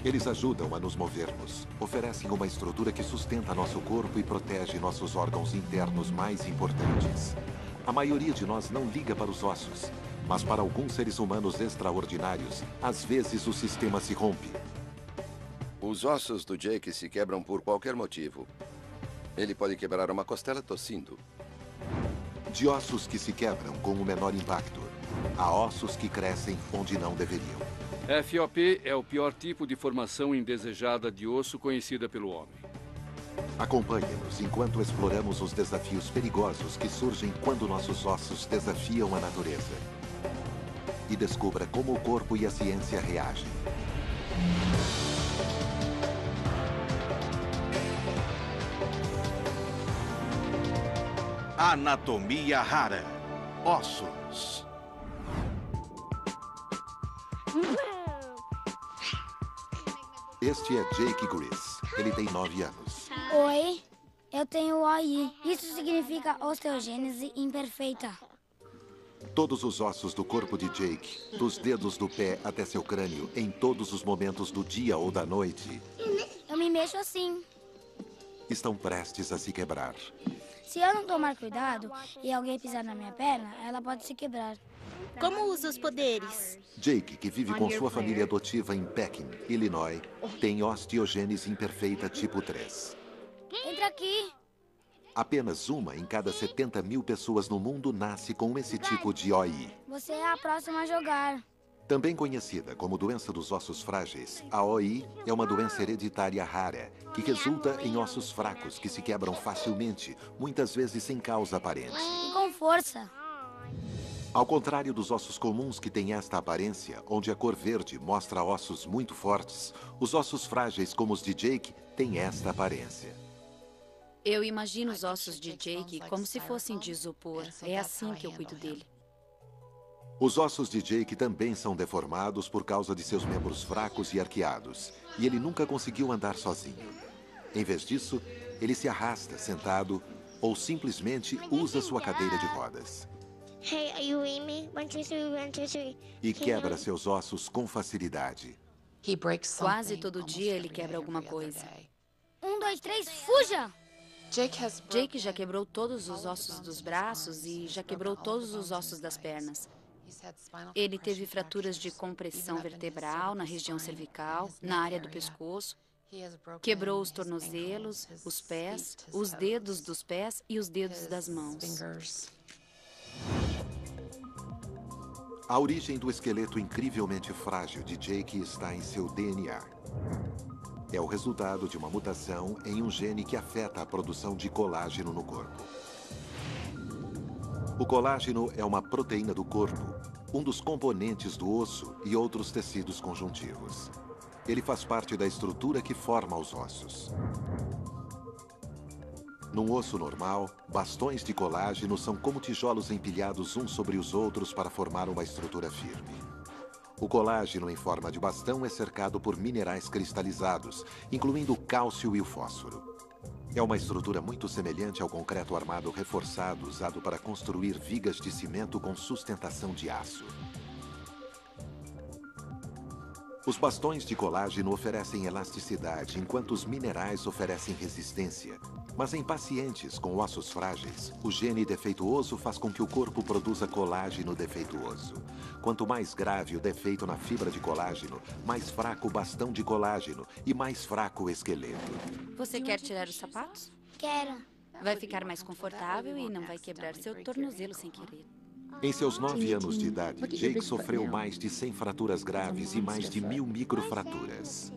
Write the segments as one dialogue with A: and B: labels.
A: Eles ajudam a nos movermos, oferecem uma estrutura que sustenta nosso corpo e protege nossos órgãos internos mais importantes. A maioria de nós não liga para os ossos, mas para alguns seres humanos extraordinários, às vezes o sistema se rompe.
B: Os ossos do Jake se quebram por qualquer motivo. Ele pode quebrar uma costela tossindo.
A: De ossos que se quebram com o menor impacto, há ossos que crescem onde não deveriam.
C: FOP é o pior tipo de formação indesejada de osso conhecida pelo homem.
A: Acompanhe-nos enquanto exploramos os desafios perigosos que surgem quando nossos ossos desafiam a natureza. E descubra como o corpo e a ciência reagem.
D: Anatomia rara. Ossos.
A: Este é Jake Gris. Ele tem 9 anos.
E: Oi, eu tenho OI. Isso significa osteogênese imperfeita.
A: Todos os ossos do corpo de Jake, dos dedos do pé até seu crânio, em todos os momentos do dia ou da noite,
E: Eu me mexo assim.
A: estão prestes a se quebrar.
E: Se eu não tomar cuidado e alguém pisar na minha perna, ela pode se quebrar.
F: Como usa os poderes?
A: Jake, que vive com sua família adotiva em Pekin, Illinois, tem osteogênese imperfeita tipo 3.
E: Entra aqui.
A: Apenas uma em cada 70 mil pessoas no mundo nasce com esse tipo de OI.
E: Você é a próxima a jogar.
A: Também conhecida como doença dos ossos frágeis, a OI é uma doença hereditária rara que resulta em ossos fracos que se quebram facilmente, muitas vezes sem causa aparente.
E: E com força.
A: Ao contrário dos ossos comuns que têm esta aparência, onde a cor verde mostra ossos muito fortes, os ossos frágeis como os de Jake têm esta aparência.
G: Eu imagino os ossos de Jake como se fossem de isopor. É assim que eu cuido dele.
A: Os ossos de Jake também são deformados por causa de seus membros fracos e arqueados, e ele nunca conseguiu andar sozinho. Em vez disso, ele se arrasta sentado ou simplesmente usa sua cadeira de rodas.
H: Hey, are you with me? 1, 2, 3, 1, 2, 3.
A: E quebra seus ossos com facilidade.
G: Quase todo dia ele quebra alguma coisa.
E: 1, 2, 3, fuja!
G: Jake já quebrou todos os ossos dos braços e já quebrou todos os ossos das pernas. Ele teve fraturas de compressão vertebral na região cervical, na área do pescoço. Quebrou os tornozelos, os pés, os dedos dos pés e os dedos das mãos.
A: A origem do esqueleto incrivelmente frágil de Jake está em seu DNA. É o resultado de uma mutação em um gene que afeta a produção de colágeno no corpo. O colágeno é uma proteína do corpo, um dos componentes do osso e outros tecidos conjuntivos. Ele faz parte da estrutura que forma os ossos. Num osso normal, bastões de colágeno são como tijolos empilhados uns sobre os outros para formar uma estrutura firme. O colágeno em forma de bastão é cercado por minerais cristalizados, incluindo o cálcio e o fósforo. É uma estrutura muito semelhante ao concreto armado reforçado usado para construir vigas de cimento com sustentação de aço. Os bastões de colágeno oferecem elasticidade, enquanto os minerais oferecem resistência. Mas em pacientes com ossos frágeis, o gene defeituoso faz com que o corpo produza colágeno defeituoso. Quanto mais grave o defeito na fibra de colágeno, mais fraco o bastão de colágeno e mais fraco o esqueleto.
G: Você quer tirar os sapatos?
E: Quero.
G: Vai ficar mais confortável e não vai quebrar seu tornozelo sem querer.
A: Em seus 9 anos de idade, Jake sofreu mais de 100 fraturas graves e mais de 1000 microfraturas.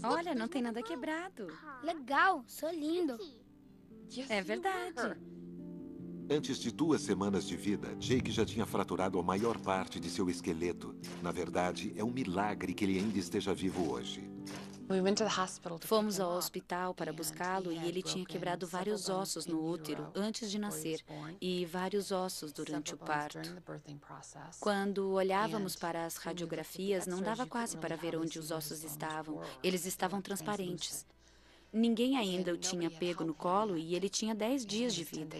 G: Olha, não tem nada quebrado.
E: Legal, sou lindo.
G: É verdade.
A: Antes de 2 semanas de vida, Jake já tinha fraturado a maior parte de seu esqueleto. Na verdade, é um milagre que ele ainda esteja vivo hoje.
G: Fomos ao hospital para buscá-lo e ele tinha quebrado vários ossos no útero antes de nascer e vários ossos durante o parto. Quando olhávamos para as radiografias, não dava quase para ver onde os ossos estavam. Eles estavam transparentes. Ninguém ainda o tinha pego no colo e ele tinha 10 dias de vida.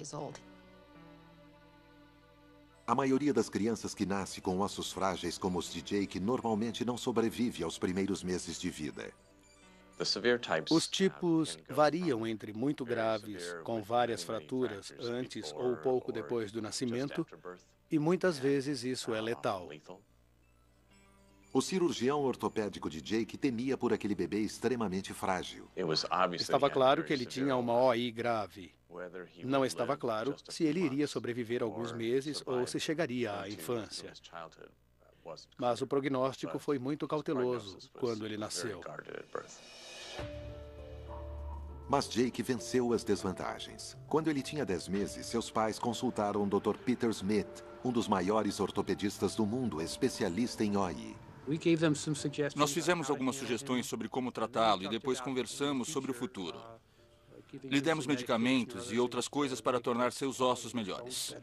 A: A maioria das crianças que nasce com ossos frágeis como os de Jake normalmente não sobrevive aos primeiros meses de vida.
I: Os tipos variam entre muito graves, com várias fraturas antes ou pouco depois do nascimento, e muitas vezes isso é letal.
A: O cirurgião ortopédico de Jake temia por aquele bebê extremamente frágil.
I: Estava claro que ele tinha uma OI grave. Não estava claro se ele iria sobreviver alguns meses ou se chegaria à infância. Mas o prognóstico foi muito cauteloso quando ele nasceu.
A: Mas Jake venceu as desvantagens. Quando ele tinha 10 meses, seus pais consultaram o Dr. Peter Smith, um dos maiores ortopedistas do mundo, especialista em OI.
J: Nós fizemos algumas sugestões sobre como tratá-lo e depois conversamos sobre o futuro. Lhe demos medicamentos e outras coisas para tornar seus ossos melhores.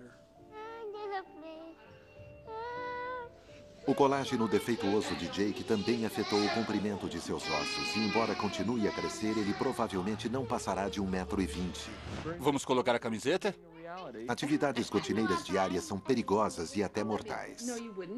A: O colágeno defeituoso de Jake também afetou o comprimento de seus ossos, e embora continue a crescer, ele provavelmente não passará de 1,20 m.
J: Vamos colocar a camiseta?
A: Atividades rotineiras diárias são perigosas e até mortais.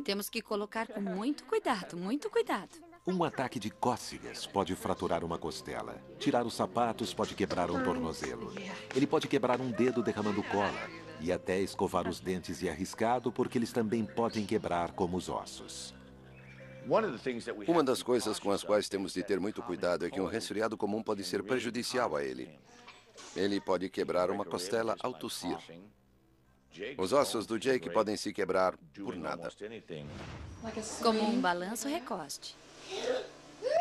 G: Temos que colocar com muito cuidado, muito cuidado.
A: Um ataque de cócegas pode fraturar uma costela. Tirar os sapatos pode quebrar um tornozelo. Ele pode quebrar um dedo derramando cola. E até escovar os dentes é arriscado porque eles também podem quebrar como os ossos.
B: Uma das coisas com as quais temos de ter muito cuidado é que um resfriado comum pode ser prejudicial a ele. Ele pode quebrar uma costela ao tossir. Os ossos do Jake podem se quebrar por nada.
G: Como um balanço recoste.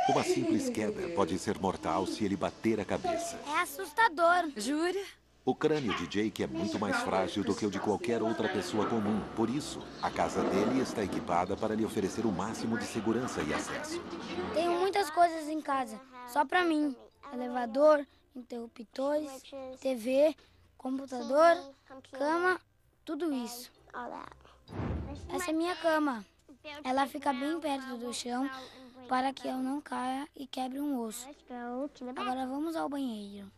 A: Uma simples queda pode ser mortal se ele bater a cabeça.
E: É assustador.
G: Jura?
A: O crânio de Jake é muito mais frágil do que o de qualquer outra pessoa comum. Por isso, a casa dele está equipada para lhe oferecer o máximo de segurança e acesso.
E: Tenho muitas coisas em casa, só pra mim. Elevador, interruptores, TV, computador, cama, tudo isso. Essa é minha cama. Ela fica bem perto do chão para que eu não caia e quebre um osso. Agora vamos ao banheiro.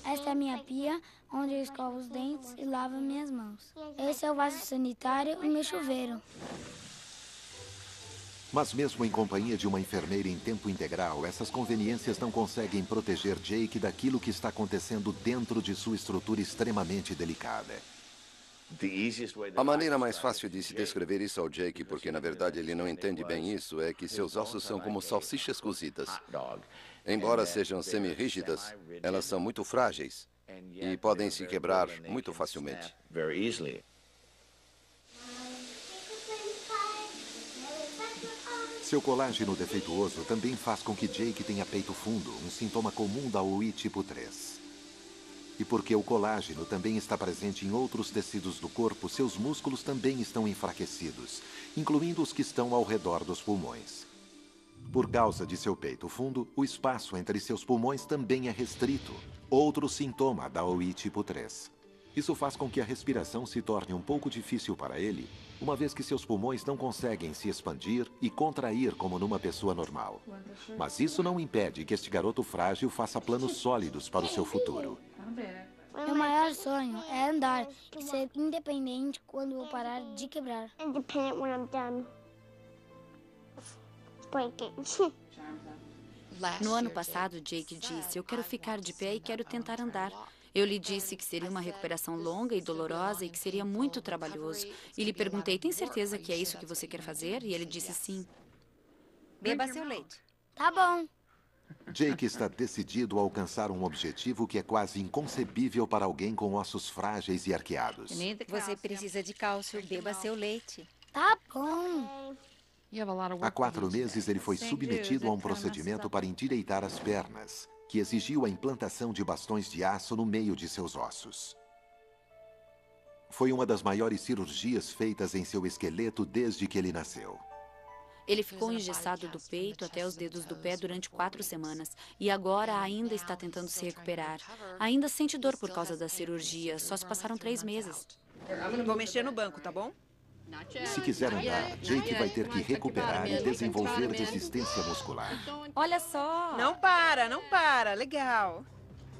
E: Esta é a minha pia, onde eu escovo os dentes e lavo minhas mãos. Esse é o vaso sanitário e meu chuveiro.
A: Mas mesmo em companhia de uma enfermeira em tempo integral, essas conveniências não conseguem proteger Jake daquilo que está acontecendo dentro de sua estrutura extremamente delicada.
B: A maneira mais fácil de se descrever isso ao Jake, porque na verdade ele não entende bem isso, é que seus ossos são como salsichas cozidas. Embora sejam semi-rígidas, elas são muito frágeis e podem se quebrar muito facilmente.
A: Seu colágeno defeituoso também faz com que Jake tenha peito fundo, um sintoma comum da OI tipo 3. E porque o colágeno também está presente em outros tecidos do corpo, seus músculos também estão enfraquecidos, incluindo os que estão ao redor dos pulmões. Por causa de seu peito fundo, o espaço entre seus pulmões também é restrito, outro sintoma da OI tipo 3. Isso faz com que a respiração se torne um pouco difícil para ele, uma vez que seus pulmões não conseguem se expandir e contrair como numa pessoa normal. Mas isso não impede que este garoto frágil faça planos sólidos para o seu futuro.
E: Meu maior sonho é andar e ser independente quando eu parar de quebrar.
H: Independent when I'm done breaking.
G: No ano passado, Jake disse, eu quero ficar de pé e quero tentar andar. Eu lhe disse que seria uma recuperação longa e dolorosa e que seria muito trabalhoso. E lhe perguntei, tem certeza que é isso que você quer fazer? E ele disse sim.
K: Beba seu leite.
E: Tá bom.
A: Jake está decidido a alcançar um objetivo que é quase inconcebível para alguém com ossos frágeis e arqueados.
K: Você precisa de cálcio, beba seu leite.
E: Tá bom.
A: Há 4 meses, ele foi submetido a um procedimento para endireitar as pernas, que exigiu a implantação de bastões de aço no meio de seus ossos. Foi uma das maiores cirurgias feitas em seu esqueleto desde que ele nasceu.
G: Ele ficou engessado do peito até os dedos do pé durante 4 semanas e agora ainda está tentando se recuperar. Ainda sente dor por causa da cirurgia, só se passaram 3 meses.
K: Vou mexer no banco, tá bom?
A: Se quiser andar, Jake vai ter que recuperar e desenvolver resistência muscular.
K: Olha só! Não para, legal.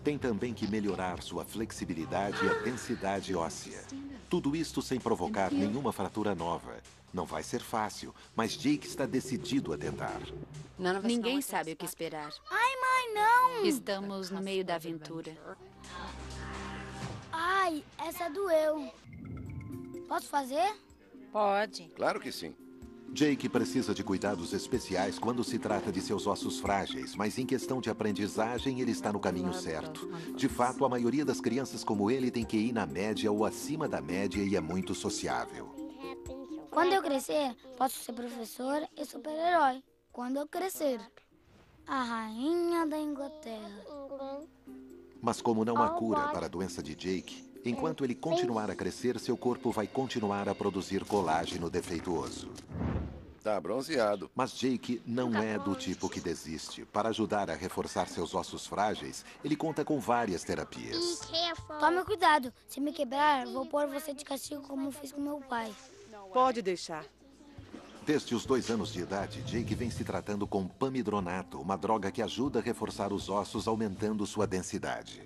A: Tem também que melhorar sua flexibilidade e a densidade óssea. Tudo isto sem provocar nenhuma fratura nova. Não vai ser fácil, mas Jake está decidido a tentar.
G: Ninguém sabe o que esperar.
E: Ai, mãe, não!
G: Estamos no meio da aventura.
E: Ai, essa doeu. Posso fazer?
K: Pode.
B: Claro que sim.
A: Jake precisa de cuidados especiais quando se trata de seus ossos frágeis, mas em questão de aprendizagem, ele está no caminho certo. De fato, a maioria das crianças como ele tem que ir na média ou acima da média e é muito sociável.
E: Quando eu crescer, posso ser professor e super-herói. Quando eu crescer, a rainha da Inglaterra.
A: Mas como não há cura para a doença de Jake, enquanto ele continuar a crescer, seu corpo vai continuar a produzir colágeno defeituoso.
B: Tá bronzeado.
A: Mas Jake não é do tipo que desiste. Para ajudar a reforçar seus ossos frágeis, ele conta com várias terapias.
E: Tome cuidado. Se me quebrar, vou pôr você de castigo como fiz com meu pai.
L: Pode deixar.
A: Desde os 2 anos de idade, Jake vem se tratando com pamidronato, uma droga que ajuda a reforçar os ossos, aumentando sua densidade.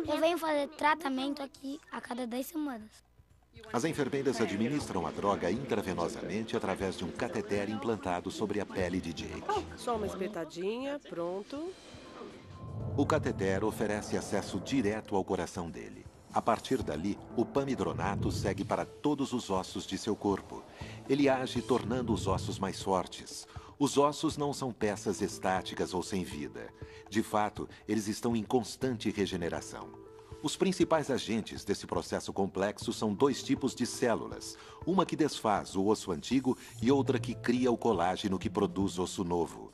E: Eu venho fazer tratamento aqui a cada 10 semanas.
A: As enfermeiras administram a droga intravenosamente através de um cateter implantado sobre a pele de Jake.
L: Só uma espetadinha, pronto.
A: O cateter oferece acesso direto ao coração dele. A partir dali, o pamidronato segue para todos os ossos de seu corpo. Ele age tornando os ossos mais fortes. Os ossos não são peças estáticas ou sem vida. De fato, eles estão em constante regeneração. Os principais agentes desse processo complexo são 2 tipos de células. Uma que desfaz o osso antigo e outra que cria o colágeno que produz osso novo.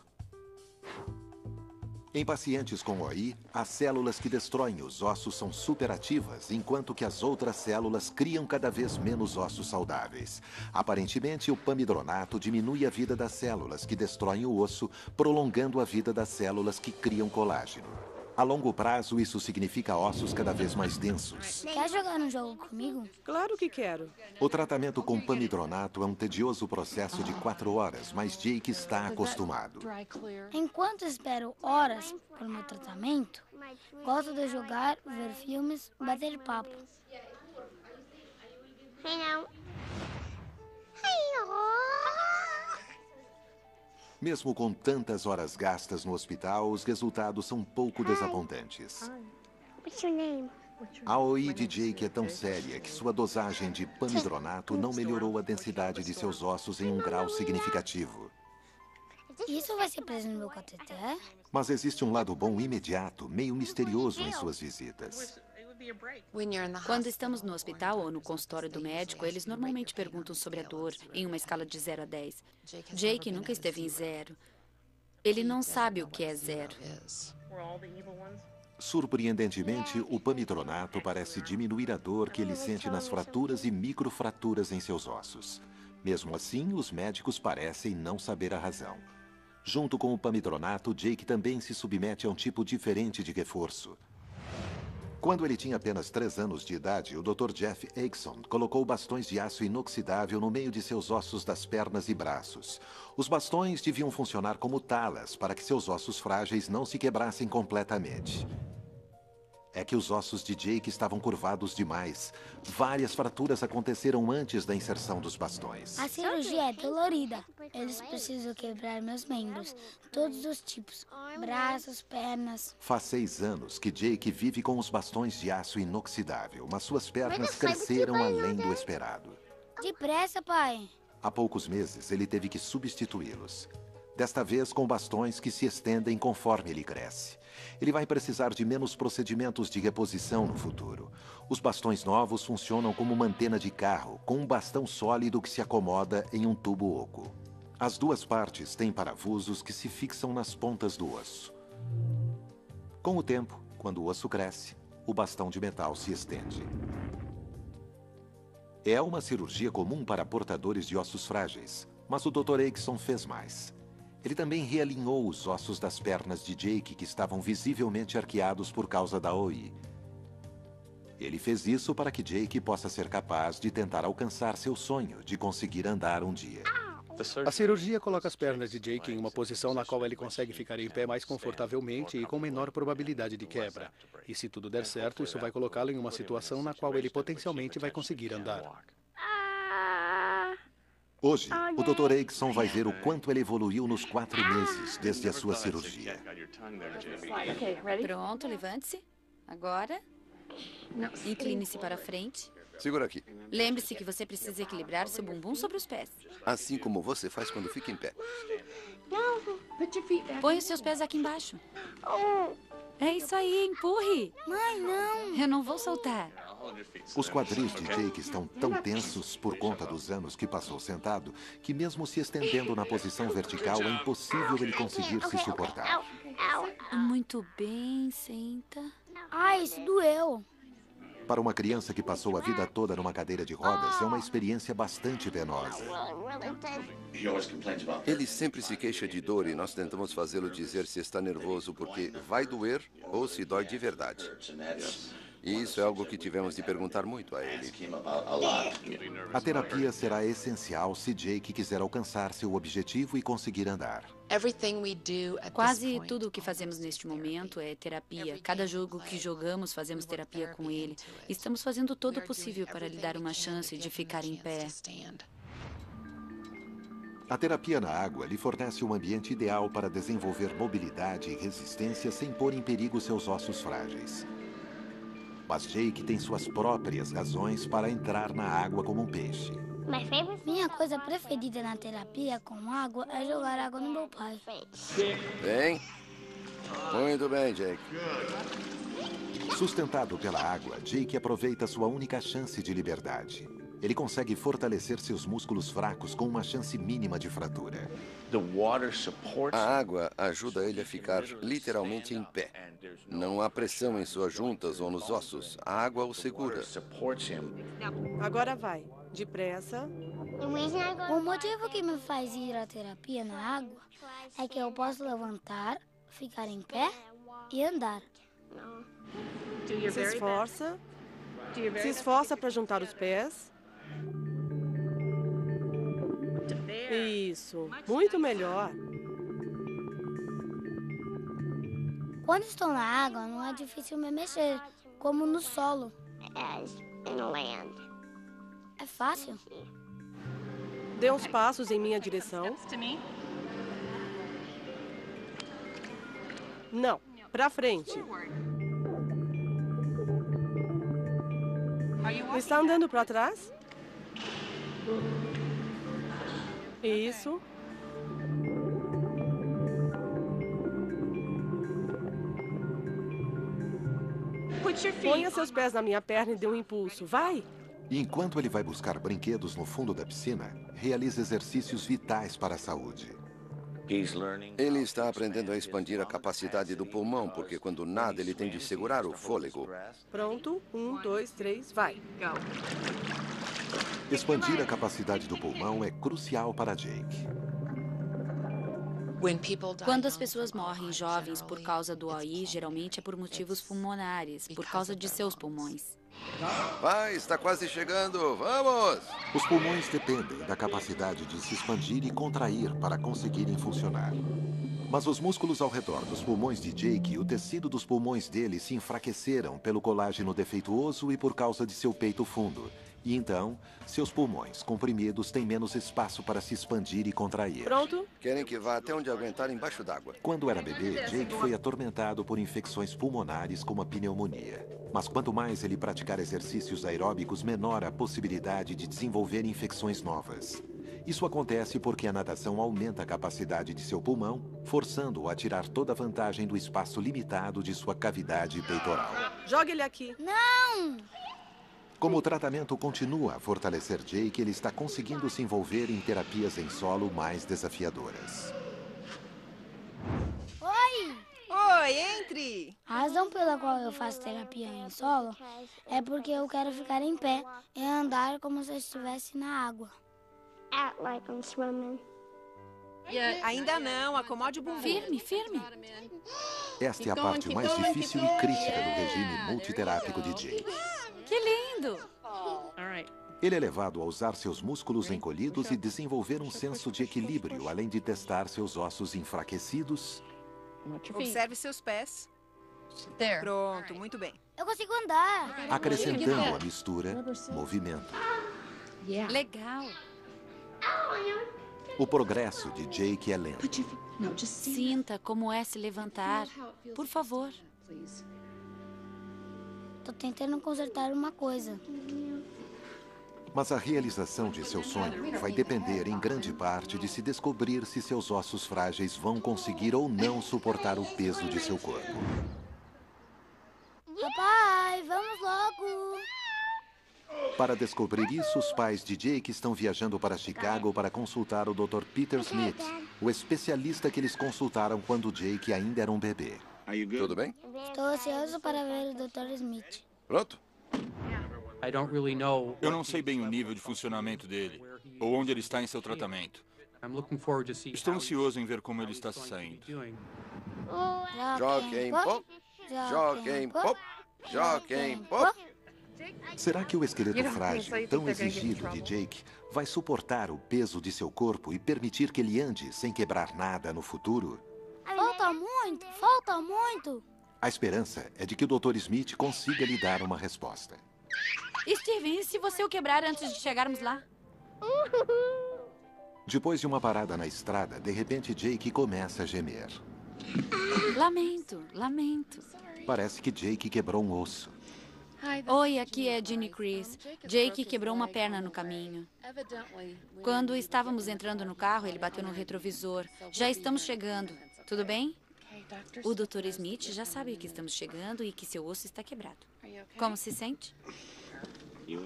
A: Em pacientes com OI, as células que destroem os ossos são superativas, enquanto que as outras células criam cada vez menos ossos saudáveis. Aparentemente, o pamidronato diminui a vida das células que destroem o osso, prolongando a vida das células que criam colágeno. A longo prazo, isso significa ossos cada vez mais densos.
E: Quer jogar um jogo comigo?
L: Claro que quero.
A: O tratamento com pamidronato é um tedioso processo de 4 horas, mas Jake está acostumado.
E: Enquanto espero horas por meu tratamento, gosto de jogar, ver filmes, bater papo.
A: Mesmo com tantas horas gastas no hospital, os resultados são pouco desapontantes. A OI de Jake é tão séria que sua dosagem de pamidronato não melhorou a densidade de seus ossos em um grau significativo.
E: Isso vai ser preso no meu cateter?
A: Mas existe um lado bom imediato, meio misterioso em suas visitas.
G: Quando estamos no hospital ou no consultório do médico, eles normalmente perguntam sobre a dor em uma escala de 0 a 10. Jake nunca esteve em 0. Ele não sabe o que é 0.
A: Surpreendentemente, o pamidronato parece diminuir a dor que ele sente nas fraturas e microfraturas em seus ossos. Mesmo assim, os médicos parecem não saber a razão. Junto com o pamidronato, Jake também se submete a um tipo diferente de reforço. Quando ele tinha apenas 3 anos de idade, o Dr. Jeff Akeson colocou bastões de aço inoxidável no meio de seus ossos das pernas e braços. Os bastões deviam funcionar como talas para que seus ossos frágeis não se quebrassem completamente. É que os ossos de Jake estavam curvados demais. Várias fraturas aconteceram antes da inserção dos bastões.
E: A cirurgia é dolorida. Eles precisam quebrar meus membros, todos os tipos, braços, pernas.
A: Faz 6 anos que Jake vive com os bastões de aço inoxidável, mas suas pernas cresceram além do esperado.
E: Depressa, pai.
A: Há poucos meses, ele teve que substituí-los. Desta vez com bastões que se estendem conforme ele cresce. Ele vai precisar de menos procedimentos de reposição no futuro. Os bastões novos funcionam como uma antena de carro, com um bastão sólido que se acomoda em um tubo oco. As 2 partes têm parafusos que se fixam nas pontas do osso. Com o tempo, quando o osso cresce, o bastão de metal se estende. É uma cirurgia comum para portadores de ossos frágeis, mas o Dr. Akeson fez mais. Ele também realinhou os ossos das pernas de Jake, que estavam visivelmente arqueados por causa da OI. Ele fez isso para que Jake possa ser capaz de tentar alcançar seu sonho de conseguir andar um dia.
I: A cirurgia coloca as pernas de Jake em uma posição na qual ele consegue ficar em pé mais confortavelmente e com menor probabilidade de quebra. E se tudo der certo, isso vai colocá-lo em uma situação na qual ele potencialmente vai conseguir andar.
A: Hoje, o Dr. Erickson vai ver o quanto ele evoluiu nos 4 meses desde a sua cirurgia.
G: Pronto, levante-se. Agora, incline-se para frente.
B: Segura aqui.
G: Lembre-se que você precisa equilibrar seu bumbum sobre os pés.
B: Assim como você faz quando fica em pé.
G: Põe os seus pés aqui embaixo. É isso aí, empurre.
E: Mãe, não.
G: Eu não vou soltar.
A: Os quadris de Jake estão tão tensos por conta dos anos que passou sentado, que mesmo se estendendo na posição vertical, é impossível ele conseguir se suportar.
G: Muito bem, senta.
E: Ai, isso doeu.
A: Para uma criança que passou a vida toda numa cadeira de rodas, é uma experiência bastante penosa.
B: Ele sempre se queixa de dor e nós tentamos fazê-lo dizer se está nervoso porque vai doer ou se dói de verdade. E isso é algo que tivemos de perguntar muito a ele.
A: A terapia será essencial se Jake quiser alcançar seu objetivo e conseguir andar.
G: Quase tudo o que fazemos neste momento é terapia. Cada jogo que jogamos, fazemos terapia com ele. Estamos fazendo todo o possível para lhe dar uma chance de ficar em pé.
A: A terapia na água lhe fornece um ambiente ideal para desenvolver mobilidade e resistência sem pôr em perigo seus ossos frágeis. Mas Jake tem suas próprias razões para entrar na água como um peixe.
E: Minha coisa preferida na terapia com água é jogar água no meu pai.
B: Bem. Muito bem, Jake.
A: Sustentado pela água, Jake aproveita sua única chance de liberdade. Ele consegue fortalecer seus músculos fracos com uma chance mínima de fratura.
B: A água ajuda ele a ficar literalmente em pé. Não há pressão em suas juntas ou nos ossos. A água o segura.
L: Agora vai. Depressa.
E: O motivo que me faz ir à terapia na água é que eu posso levantar, ficar em pé e andar.
L: Se esforça. Se esforça para juntar os pés. Isso. Muito melhor.
E: Quando estou na água, não é difícil me mexer, como no solo. É fácil.
L: Dê uns passos em minha direção. Não, para frente. Está andando para trás? Isso. Ponha seus pés na minha perna e dê um impulso. Vai!
A: E enquanto ele vai buscar brinquedos no fundo da piscina, realiza exercícios vitais para a saúde.
B: Ele está aprendendo a expandir a capacidade do pulmão, porque quando nada ele tem de segurar o fôlego.
L: Pronto. 1, 2, 3, vai.
A: Expandir a capacidade do pulmão é crucial para Jake.
G: Quando as pessoas morrem jovens por causa do OI, geralmente é por motivos pulmonares, por causa de seus pulmões.
B: Vai, está quase chegando. Vamos!
A: Os pulmões dependem da capacidade de se expandir e contrair para conseguirem funcionar. Mas os músculos ao redor dos pulmões de Jake e o tecido dos pulmões dele se enfraqueceram pelo colágeno defeituoso e por causa de seu peito fundo. E então, seus pulmões comprimidos têm menos espaço para se expandir e contrair.
L: Pronto?
B: Querem que vá até onde aguentar embaixo d'água.
A: Quando era bebê, Jake foi atormentado por infecções pulmonares como a pneumonia. Mas quanto mais ele praticar exercícios aeróbicos, menor a possibilidade de desenvolver infecções novas. Isso acontece porque a natação aumenta a capacidade de seu pulmão, forçando-o a tirar toda a vantagem do espaço limitado de sua cavidade peitoral.
L: Jogue ele aqui.
E: Não!
A: Como o tratamento continua a fortalecer Jake, ele está conseguindo se envolver em terapias em solo mais desafiadoras.
E: Oi!
K: Oi, entre!
E: A razão pela qual eu faço terapia em solo é porque eu quero ficar em pé e andar como se eu estivesse na água.
K: Ainda não, acomode o bumbum.
G: Firme, firme.
A: Esta é a parte mais difícil e crítica do regime multiterápico de Jake.
G: Que lindo!
A: Ele é levado a usar seus músculos encolhidos e desenvolver um senso de equilíbrio, além de testar seus ossos enfraquecidos.
K: Observe seus pés. Pronto, muito bem.
E: Eu consigo andar.
A: Acrescentando à mistura movimento.
G: Legal.
A: O progresso de Jake é lento.
G: Sinta como é se levantar. Por favor.
E: Tô tentando consertar uma coisa.
A: Mas a realização de seu sonho vai depender em grande parte de se descobrir se seus ossos frágeis vão conseguir ou não suportar o peso de seu corpo.
E: Papai, vamos logo.
A: Para descobrir isso, os pais de Jake estão viajando para Chicago para consultar o Dr. Peter Smith, o especialista que eles consultaram quando Jake ainda era um bebê.
B: Tudo bem?
E: Estou ansioso para ver o Dr. Smith.
B: Pronto?
J: Eu não sei bem o nível de funcionamento dele, ou onde ele está em seu tratamento. Estou ansioso em ver como ele está se saindo.
B: Joguem pop, joguem pop, joguem pop.
A: Será que o esqueleto frágil, tão exigido de Jake, vai suportar o peso de seu corpo e permitir que ele ande sem quebrar nada no futuro?
E: Falta muito, falta muito.
A: A esperança é de que o Dr. Smith consiga lhe dar uma resposta.
G: Steven, e se você o quebrar antes de chegarmos lá?
A: Depois de uma parada na estrada, de repente Jake começa a gemer.
G: Lamento, lamento.
A: Parece que Jake quebrou um osso.
G: Oi, aqui é Ginny Chris. Jake quebrou uma perna no caminho. Quando estávamos entrando no carro, ele bateu no retrovisor. Já estamos chegando. Tudo bem? O Dr. Smith já sabe que estamos chegando e que seu osso está quebrado. Como se sente?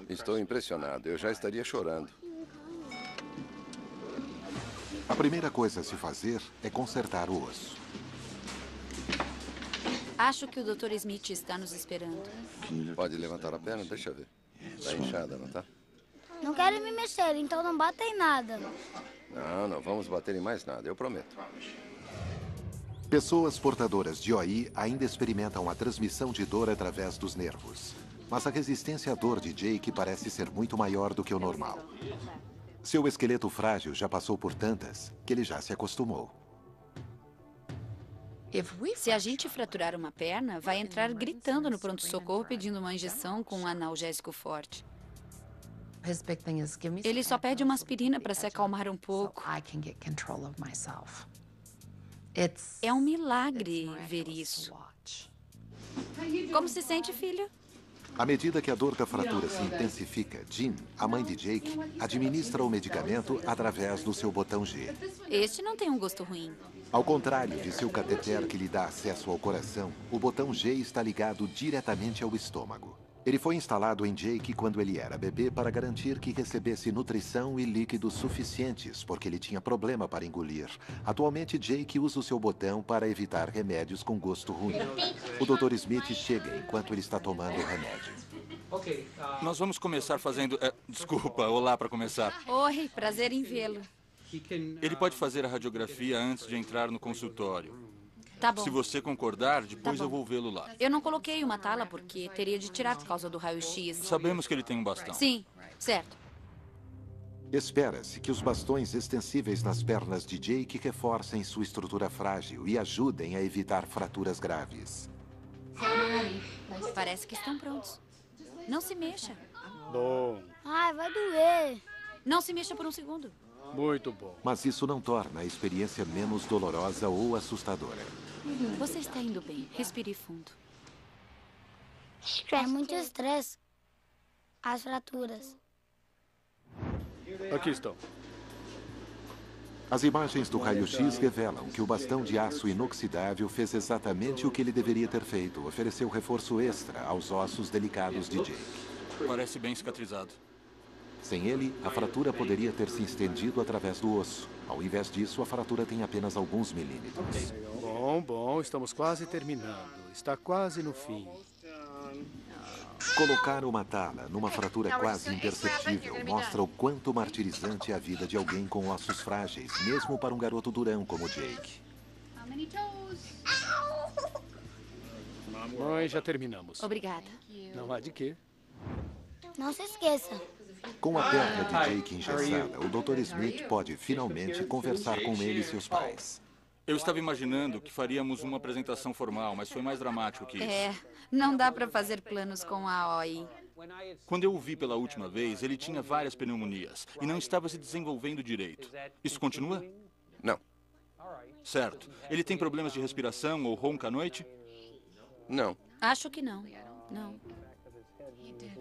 B: Estou impressionado. Eu já estaria chorando.
A: A primeira coisa a se fazer é consertar o osso.
G: Acho que o Dr. Smith está nos esperando.
B: Pode levantar a perna? Deixa eu ver. Está inchada, não está?
E: Não quero me mexer, então não bata em nada.
B: Não vamos bater em mais nada, eu prometo.
A: Pessoas portadoras de OI ainda experimentam a transmissão de dor através dos nervos. Mas a resistência à dor de Jake parece ser muito maior do que o normal. Seu esqueleto frágil já passou por tantas que ele já se acostumou.
G: Se a gente fraturar uma perna, vai entrar gritando no pronto-socorro pedindo uma injeção com um analgésico forte. Ele só pede uma aspirina para se acalmar um pouco. É um milagre ver isso. Como se sente, filho?
A: À medida que a dor da fratura se intensifica, Jean, a mãe de Jake, administra o medicamento através do seu botão G.
G: Este não tem um gosto ruim.
A: Ao contrário de seu cateter que lhe dá acesso ao coração, o botão G está ligado diretamente ao estômago. Ele foi instalado em Jake quando ele era bebê para garantir que recebesse nutrição e líquidos suficientes, porque ele tinha problema para engolir. Atualmente, Jake usa o seu botão para evitar remédios com gosto ruim. O Dr. Smith chega enquanto ele está tomando o remédio.
J: Nós vamos começar fazendo... desculpa, olá para começar.
G: Oi, prazer em vê-lo.
J: Ele pode fazer a radiografia antes de entrar no consultório.
G: Tá bom.
J: Se você concordar, depois eu vou vê-lo lá.
G: Eu não coloquei uma tala porque teria de tirar por causa do raio-x.
J: Sabemos que ele tem um bastão.
G: Sim, certo.
A: Espera-se que os bastões extensíveis nas pernas de Jake reforcem sua estrutura frágil e ajudem a evitar fraturas graves.
G: Parece que estão prontos. Não se mexa.
I: Bom.
E: Ai, vai doer.
G: Não se mexa por um segundo.
I: Muito bom.
A: Mas isso não torna a experiência menos dolorosa ou assustadora.
G: Você está indo bem. Respire fundo.
E: É muito estresse. As fraturas.
I: Aqui estão.
A: As imagens do raio-x revelam que o bastão de aço inoxidável fez exatamente o que ele deveria ter feito. Ofereceu reforço extra aos ossos delicados de Jake.
J: Parece bem cicatrizado.
A: Sem ele, a fratura poderia ter se estendido através do osso. Ao invés disso, a fratura tem apenas alguns milímetros.
I: Bom, estamos quase terminando. Está quase no fim.
A: Colocar uma tala numa fratura quase imperceptível mostra o quanto martirizante é a vida de alguém com ossos frágeis, mesmo para um garoto durão como Jake.
I: Mãe, já terminamos.
G: Obrigada.
I: Não há de quê.
E: Não se esqueça.
A: Com a perna de Jake engessada, o Dr. Smith pode finalmente conversar com ele e seus pais.
J: Eu estava imaginando que faríamos uma apresentação formal, mas foi mais dramático que isso.
G: Não dá para fazer planos com a OI.
J: Quando eu o vi pela última vez, ele tinha várias pneumonias e não estava se desenvolvendo direito. Isso continua?
B: Não.
J: Certo. Ele tem problemas de respiração ou ronca à noite?
B: Não.
G: Acho que não. Não.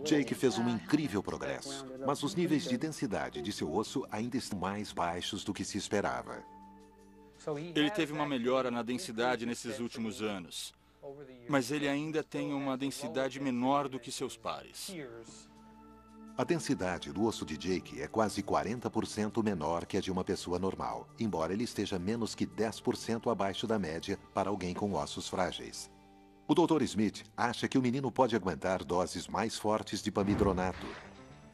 A: Jake fez um incrível progresso, mas os níveis de densidade de seu osso ainda estão mais baixos do que se esperava.
J: Ele teve uma melhora na densidade nesses últimos anos, mas ele ainda tem uma densidade menor do que seus pares.
A: A densidade do osso de Jake é quase 40% menor que a de uma pessoa normal, embora ele esteja menos que 10% abaixo da média para alguém com ossos frágeis. O Dr. Smith acha que o menino pode aguentar doses mais fortes de pamidronato.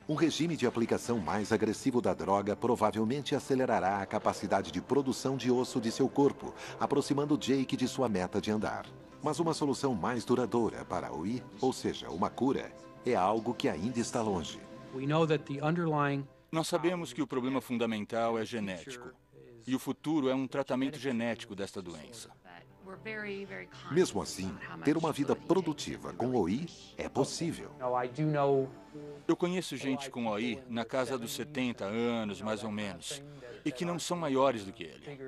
A: Um regime de aplicação mais agressivo da droga provavelmente acelerará a capacidade de produção de osso de seu corpo, aproximando Jake de sua meta de andar. Mas uma solução mais duradoura para a OI, ou seja, uma cura, é algo que ainda está longe.
J: Nós sabemos que o problema fundamental é genético, e o futuro é um tratamento genético desta doença.
A: Mesmo assim, ter uma vida produtiva com OI é possível.
J: Eu conheço gente com OI na casa dos 70 anos, mais ou menos, e que não são maiores do que ele.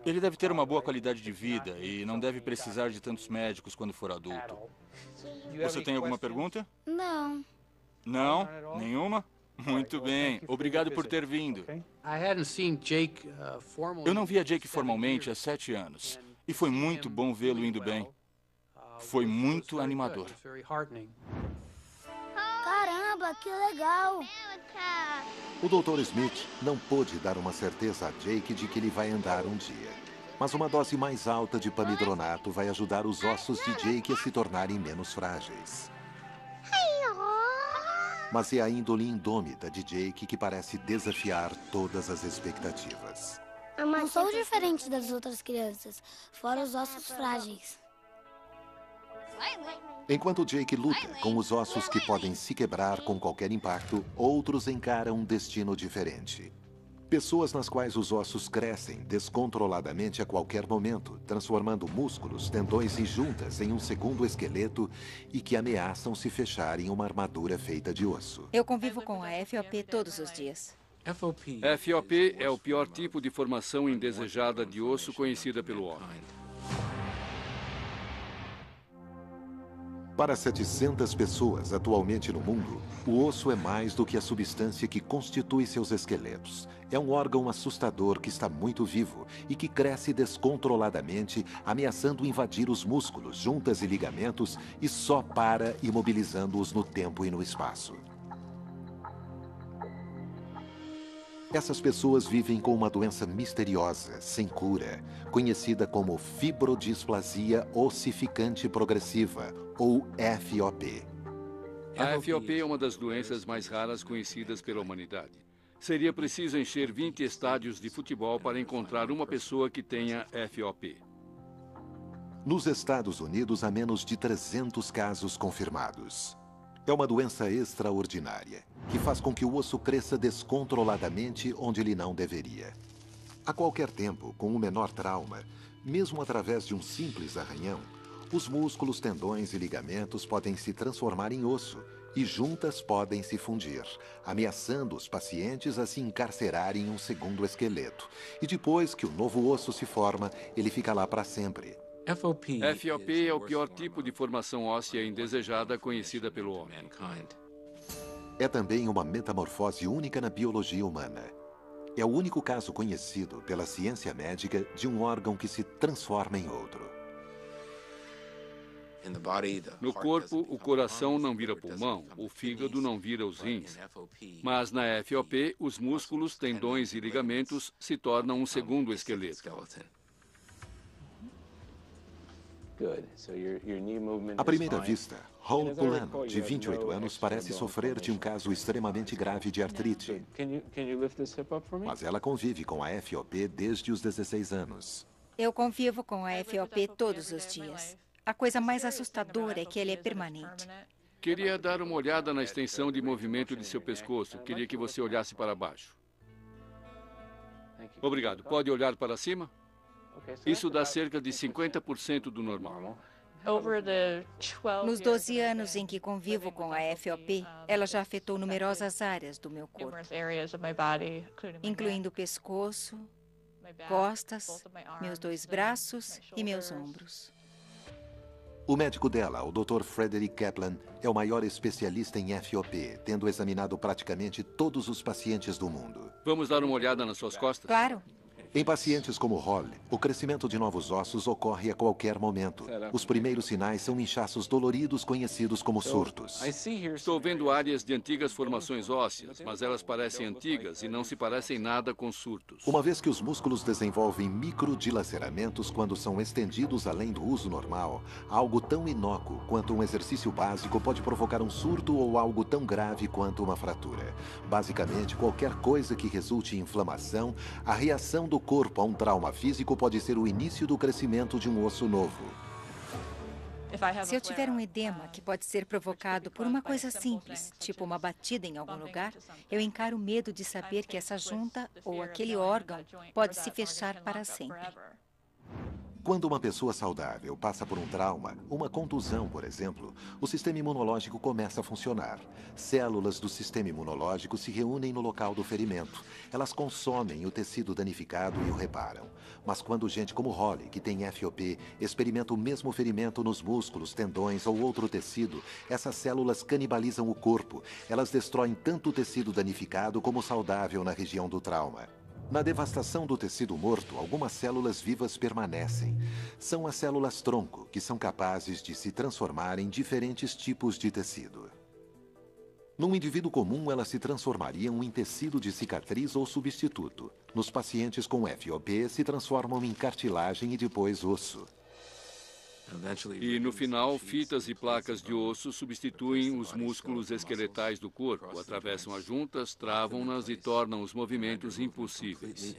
J: Ele deve ter uma boa qualidade de vida e não deve precisar de tantos médicos quando for adulto. Você tem alguma pergunta?
E: Não.
J: Não? Nenhuma? Muito bem. Obrigado por ter vindo. Eu não via Jake formalmente há 7 anos. E foi muito bom vê-lo indo bem. Foi muito animador.
E: Caramba, que legal!
A: O Dr. Smith não pôde dar uma certeza a Jake de que ele vai andar um dia. Mas uma dose mais alta de pamidronato vai ajudar os ossos de Jake a se tornarem menos frágeis. Mas é a índole indômita de Jake que parece desafiar todas as expectativas.
E: Não sou diferente das outras crianças, fora os ossos frágeis.
A: Enquanto Jake luta com os ossos que podem se quebrar com qualquer impacto, outros encaram um destino diferente. Pessoas nas quais os ossos crescem descontroladamente a qualquer momento, transformando músculos, tendões e juntas em um segundo esqueleto e que ameaçam se fechar em uma armadura feita de osso.
M: Eu convivo com a FOP todos os dias.
C: FOP é o pior tipo de formação indesejada de osso conhecida pelo homem.
A: Para 700 pessoas atualmente no mundo, o osso é mais do que a substância que constitui seus esqueletos. É um órgão assustador que está muito vivo e que cresce descontroladamente, ameaçando invadir os músculos, juntas e ligamentos e só para imobilizando-os no tempo e no espaço. Essas pessoas vivem com uma doença misteriosa, sem cura, conhecida como fibrodisplasia ossificante progressiva, ou FOP.
C: A FOP é uma das doenças mais raras conhecidas pela humanidade. Seria preciso encher 20 estádios de futebol para encontrar uma pessoa que tenha FOP.
A: Nos Estados Unidos, há menos de 300 casos confirmados. É uma doença extraordinária, que faz com que o osso cresça descontroladamente onde ele não deveria. A qualquer tempo, com o menor trauma, mesmo através de um simples arranhão, os músculos, tendões e ligamentos podem se transformar em osso e juntas podem se fundir, ameaçando os pacientes a se encarcerarem em um segundo esqueleto. E depois que o novo osso se forma, ele fica lá para sempre.
C: FOP é o pior tipo de formação óssea indesejada conhecida pelo homem.
A: É também uma metamorfose única na biologia humana. É o único caso conhecido pela ciência médica de um órgão que se transforma em outro.
C: No corpo, o coração não vira pulmão, o fígado não vira os rins. Mas na FOP, os músculos, tendões e ligamentos se tornam um segundo esqueleto.
A: À primeira vista, Hall Pulano, de 28 anos, parece sofrer de um caso extremamente grave de artrite. Mas ela convive com a FOP desde os 16 anos.
M: Eu convivo com a FOP todos os dias. A coisa mais assustadora é que ele é permanente.
C: Queria dar uma olhada na extensão de movimento de seu pescoço. Queria que você olhasse para baixo. Obrigado. Pode olhar para cima? Isso dá cerca de 50% do normal.
M: Nos 12 anos em que convivo com a FOP, ela já afetou numerosas áreas do meu corpo, incluindo o pescoço, costas, meus 2 braços e meus ombros.
A: O médico dela, o Dr. Frederick Kaplan, é o maior especialista em FOP, tendo examinado praticamente todos os pacientes do mundo.
C: Vamos dar uma olhada nas suas costas?
M: Claro.
A: Em pacientes como Holly, o crescimento de novos ossos ocorre a qualquer momento. Os primeiros sinais são inchaços doloridos conhecidos como surtos.
C: Estou vendo áreas de antigas formações ósseas, mas elas parecem antigas e não se parecem nada com surtos.
A: Uma vez que os músculos desenvolvem microdilaceramentos quando são estendidos além do uso normal, algo tão inócuo quanto um exercício básico pode provocar um surto ou algo tão grave quanto uma fratura. Basicamente, qualquer coisa que resulte em inflamação, a reação do corpo a um trauma físico pode ser o início do crescimento de um osso novo.
M: Se eu tiver um edema que pode ser provocado por uma coisa simples, tipo uma batida em algum lugar, eu encaro o medo de saber que essa junta ou aquele órgão pode se fechar para sempre.
A: Quando uma pessoa saudável passa por um trauma, uma contusão, por exemplo, o sistema imunológico começa a funcionar. Células do sistema imunológico se reúnem no local do ferimento. Elas consomem o tecido danificado e o reparam. Mas quando gente como Holly, que tem FOP, experimenta o mesmo ferimento nos músculos, tendões ou outro tecido, essas células canibalizam o corpo. Elas destroem tanto o tecido danificado como o saudável na região do trauma. Na devastação do tecido morto, algumas células vivas permanecem. São as células-tronco, que são capazes de se transformar em diferentes tipos de tecido. Num indivíduo comum, elas se transformariam em tecido de cicatriz ou substituto. Nos pacientes com FOP, se transformam em cartilagem e depois osso.
C: E, no final, fitas e placas de osso substituem os músculos esqueletais do corpo, atravessam as juntas, travam-nas e tornam os movimentos impossíveis.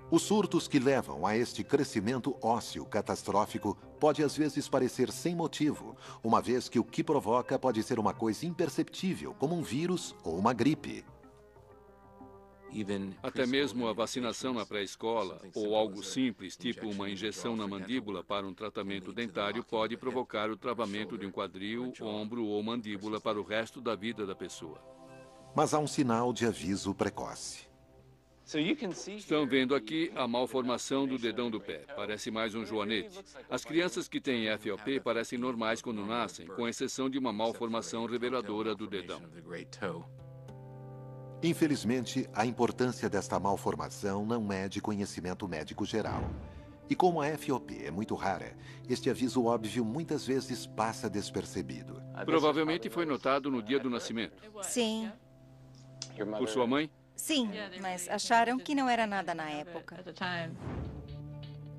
A: Os surtos que levam a este crescimento ósseo catastrófico pode às vezes parecer sem motivo, uma vez que o que provoca pode ser uma coisa imperceptível, como um vírus ou uma gripe.
C: Até mesmo a vacinação na pré-escola ou algo simples, tipo uma injeção na mandíbula para um tratamento dentário, pode provocar o travamento de um quadril, ombro ou mandíbula para o resto da vida da pessoa.
A: Mas há um sinal de aviso precoce.
C: Estão vendo aqui a malformação do dedão do pé. Parece mais um joanete. As crianças que têm FOP parecem normais quando nascem, com exceção de uma malformação reveladora do dedão.
A: Infelizmente, a importância desta malformação não é de conhecimento médico geral. E como a FOP é muito rara, este aviso óbvio muitas vezes passa despercebido.
C: Provavelmente foi notado no dia do nascimento.
M: Sim.
C: Por sua mãe?
M: Sim, mas acharam que não era nada na época.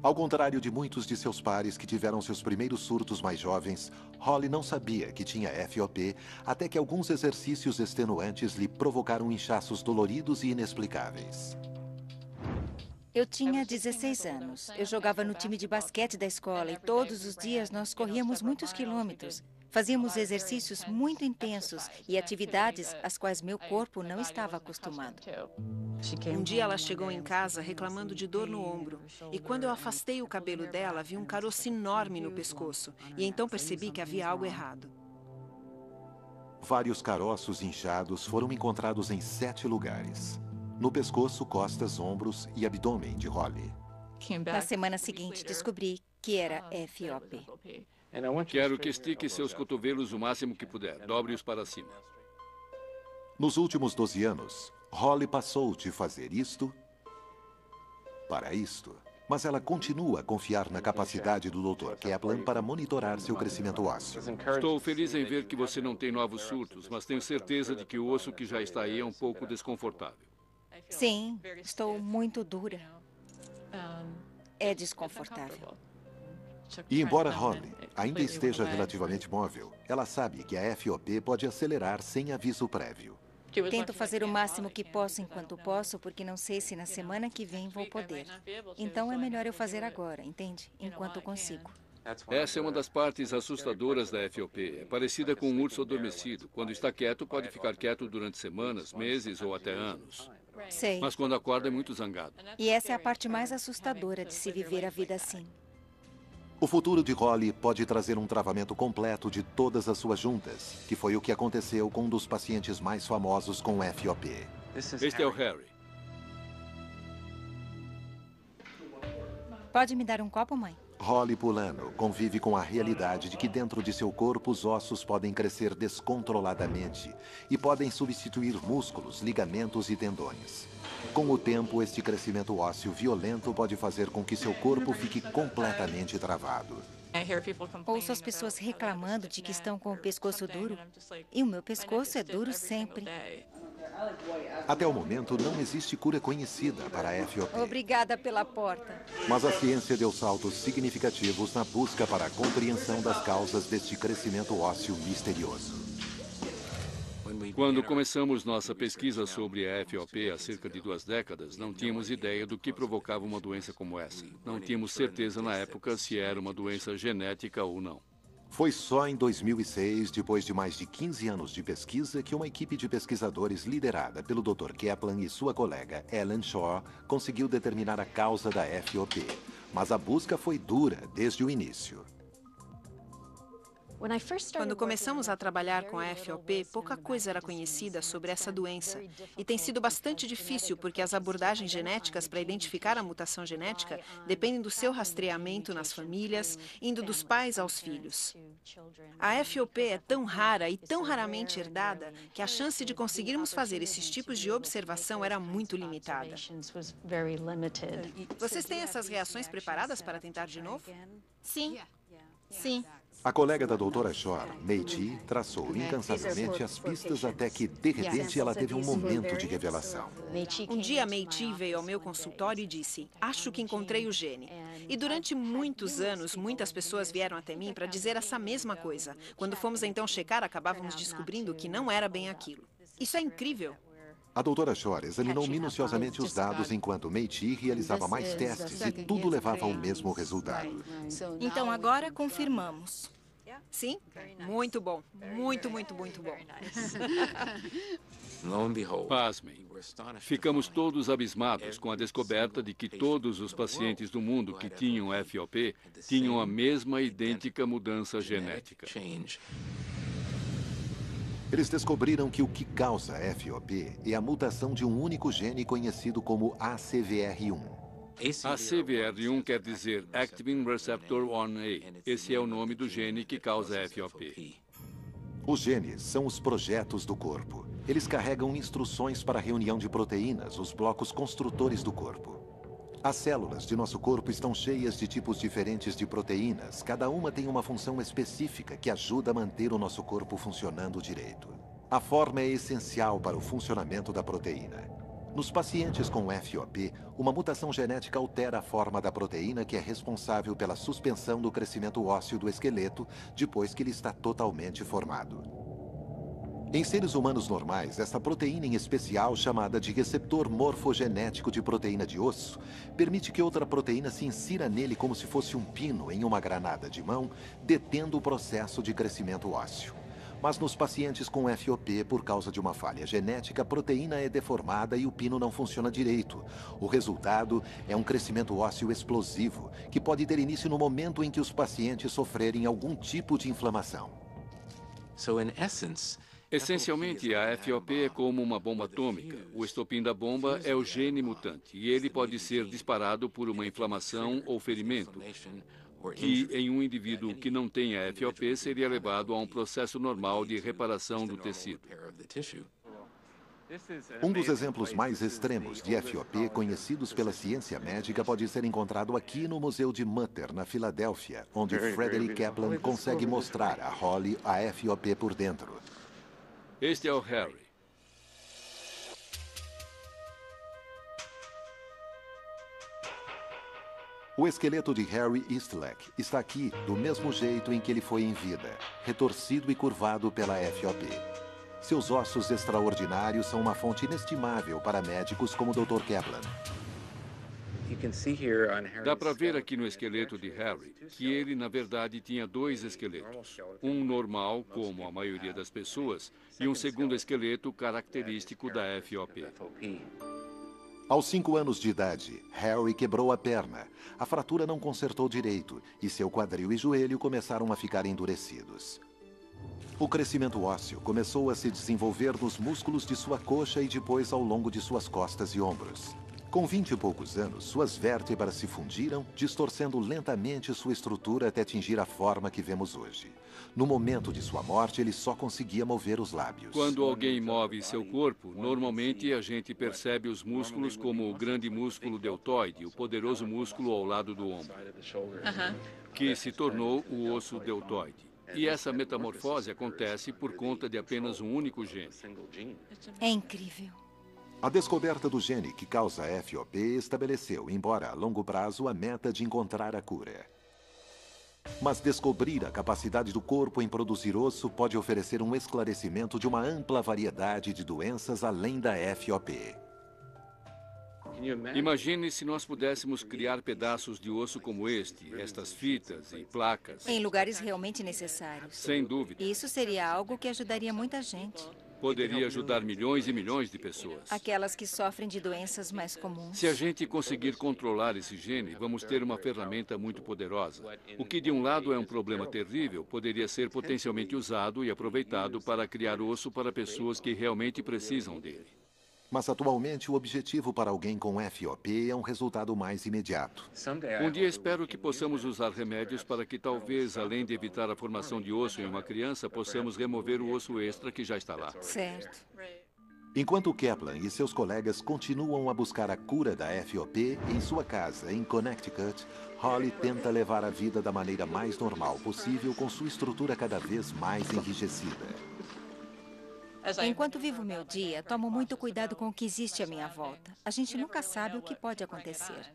A: Ao contrário de muitos de seus pares que tiveram seus primeiros surtos mais jovens, Holly não sabia que tinha FOP até que alguns exercícios extenuantes lhe provocaram inchaços doloridos e inexplicáveis.
M: Eu tinha 16 anos. Eu jogava no time de basquete da escola e todos os dias nós corríamos muitos quilômetros. Fazíamos exercícios muito intensos e atividades às quais meu corpo não estava acostumado.
K: Um dia ela chegou em casa reclamando de dor no ombro. E quando eu afastei o cabelo dela, vi um caroço enorme no pescoço. E então percebi que havia algo errado.
A: Vários caroços inchados foram encontrados em 7 lugares. No pescoço, costas, ombros e abdômen de Holly.
M: Na semana seguinte, descobri que era FOP.
C: Quero que estique seus cotovelos o máximo que puder. Dobre-os para cima.
A: Nos últimos 12 anos, Holly passou de fazer isto para isto. Mas ela continua a confiar na capacidade do Dr. Kaplan para monitorar seu crescimento ósseo.
C: Estou feliz em ver que você não tem novos surtos, mas tenho certeza de que o osso que já está aí é um pouco desconfortável.
M: Sim, estou muito dura. É desconfortável.
A: E embora Holly ainda esteja relativamente móvel, ela sabe que a FOP pode acelerar sem aviso prévio.
M: Tento fazer o máximo que posso enquanto posso, porque não sei se na semana que vem vou poder. Então é melhor eu fazer agora, entende? Enquanto consigo.
C: Essa é uma das partes assustadoras da FOP. É parecida com um urso adormecido. Quando está quieto, pode ficar quieto durante semanas, meses ou até anos.
M: Sei.
C: Mas quando acorda, é muito zangado.
M: E essa é a parte mais assustadora de se viver a vida assim.
A: O futuro de Holly pode trazer um travamento completo de todas as suas juntas, que foi o que aconteceu com um dos pacientes mais famosos com FOP.
C: Este é o Harry.
M: Pode me dar um copo, mãe?
A: Holly Pulano convive com a realidade de que dentro de seu corpo os ossos podem crescer descontroladamente e podem substituir músculos, ligamentos e tendões. Com o tempo, este crescimento ósseo violento pode fazer com que seu corpo fique completamente travado.
M: Ouço as pessoas reclamando de que estão com o pescoço duro. E o meu pescoço é duro sempre.
A: Até o momento, não existe cura conhecida para a FOP.
M: Obrigada pela porta.
A: Mas a ciência deu saltos significativos na busca para a compreensão das causas deste crescimento ósseo misterioso.
C: Quando começamos nossa pesquisa sobre a FOP há cerca de 2 décadas, não tínhamos ideia do que provocava uma doença como essa. Não tínhamos certeza na época se era uma doença genética ou não.
A: Foi só em 2006, depois de mais de 15 anos de pesquisa, que uma equipe de pesquisadores liderada pelo Dr. Kaplan e sua colega Ellen Shaw conseguiu determinar a causa da FOP. Mas a busca foi dura desde o início.
K: Quando começamos a trabalhar com a FOP, pouca coisa era conhecida sobre essa doença. E tem sido bastante difícil porque as abordagens genéticas para identificar a mutação genética dependem do seu rastreamento nas famílias, indo dos pais aos filhos. A FOP é tão rara e tão raramente herdada que a chance de conseguirmos fazer esses tipos de observação era muito limitada. Vocês têm essas reações preparadas para tentar de novo?
F: Sim. Sim.
A: A colega da doutora Shaw, Mei Chi, traçou incansavelmente as pistas até que, de repente, ela teve um momento de revelação.
K: Um dia, Mei Chi veio ao meu consultório e disse, acho que encontrei o gene. E durante muitos anos, muitas pessoas vieram até mim para dizer essa mesma coisa. Quando fomos então checar, acabávamos descobrindo que não era bem aquilo. Isso é incrível.
A: A doutora Shaw examinou minuciosamente os dados enquanto Mei Chi realizava mais testes e tudo levava ao mesmo resultado.
F: Então agora confirmamos.
K: Sim? Muito bom. Muito, muito, muito bom.
C: Pasmem. Ficamos todos abismados com a descoberta de que todos os pacientes do mundo que tinham FOP tinham a mesma idêntica mudança genética.
A: Eles descobriram que o que causa FOP é a mutação de um único gene conhecido como ACVR1.
C: ACVR1 quer dizer Activin Receptor 1A. Esse é o nome do gene que causa FOP.
A: Os genes são os projetos do corpo. Eles carregam instruções para a reunião de proteínas, os blocos construtores do corpo. As células de nosso corpo estão cheias de tipos diferentes de proteínas. Cada uma tem uma função específica que ajuda a manter o nosso corpo funcionando direito. A forma é essencial para o funcionamento da proteína. Nos pacientes com FOP, uma mutação genética altera a forma da proteína que é responsável pela suspensão do crescimento ósseo do esqueleto depois que ele está totalmente formado. Em seres humanos normais, essa proteína em especial, chamada de receptor morfogenético de proteína de osso, permite que outra proteína se insira nele como se fosse um pino em uma granada de mão, detendo o processo de crescimento ósseo. Mas nos pacientes com FOP, por causa de uma falha genética, a proteína é deformada e o pino não funciona direito. O resultado é um crescimento ósseo explosivo, que pode ter início no momento em que os pacientes sofrerem algum tipo de inflamação.
C: Essencialmente, a FOP é como uma bomba atômica. O estopim da bomba é o gene mutante e ele pode ser disparado por uma inflamação ou ferimento, que em um indivíduo que não tem a FOP seria levado a um processo normal de reparação do tecido.
A: Um dos exemplos mais extremos de FOP conhecidos pela ciência médica pode ser encontrado aqui no Museu de Mutter, na Filadélfia, onde Frederick Kaplan consegue mostrar a Holly a FOP por dentro.
C: Este é o Harry.
A: O esqueleto de Harry Eastlack está aqui do mesmo jeito em que ele foi em vida, retorcido e curvado pela FOP. Seus ossos extraordinários são uma fonte inestimável para médicos como o Dr. Kaplan.
C: Dá para ver aqui no esqueleto de Harry que ele, na verdade, tinha dois esqueletos. Um normal, como a maioria das pessoas, e um segundo esqueleto característico da FOP.
A: Aos 5 anos de idade, Harry quebrou a perna. A fratura não consertou direito e seu quadril e joelho começaram a ficar endurecidos. O crescimento ósseo começou a se desenvolver nos músculos de sua coxa e depois ao longo de suas costas e ombros. Com 20 e poucos anos, suas vértebras se fundiram, distorcendo lentamente sua estrutura até atingir a forma que vemos hoje. No momento de sua morte, ele só conseguia mover os lábios.
C: Quando alguém move seu corpo, normalmente a gente percebe os músculos como o grande músculo deltoide, o poderoso músculo ao lado do ombro, que se tornou o osso deltoide. E essa metamorfose acontece por conta de apenas um único gene.
M: É incrível.
A: A descoberta do gene que causa a FOP estabeleceu, embora a longo prazo, a meta de encontrar a cura. Mas descobrir a capacidade do corpo em produzir osso pode oferecer um esclarecimento de uma ampla variedade de doenças além da FOP.
C: Imagine se nós pudéssemos criar pedaços de osso como estas fitas e placas.
M: Em lugares realmente necessários.
C: Sem dúvida.
M: Isso seria algo que ajudaria muita gente.
C: Poderia ajudar milhões e milhões de pessoas.
M: Aquelas que sofrem de doenças mais comuns.
C: Se a gente conseguir controlar esse gene, vamos ter uma ferramenta muito poderosa. O que de um lado é um problema terrível, poderia ser potencialmente usado e aproveitado para criar osso para pessoas que realmente precisam dele.
A: Mas atualmente o objetivo para alguém com FOP é um resultado mais imediato.
C: Um dia espero que possamos usar remédios para que talvez, além de evitar a formação de osso em uma criança, possamos remover o osso extra que já está lá.
M: Certo.
A: Enquanto Kaplan e seus colegas continuam a buscar a cura da FOP, em sua casa, em Connecticut, Holly tenta levar a vida da maneira mais normal possível com sua estrutura cada vez mais enrijecida.
M: Enquanto vivo meu dia, tomo muito cuidado com o que existe à minha volta. A gente nunca sabe o que pode acontecer.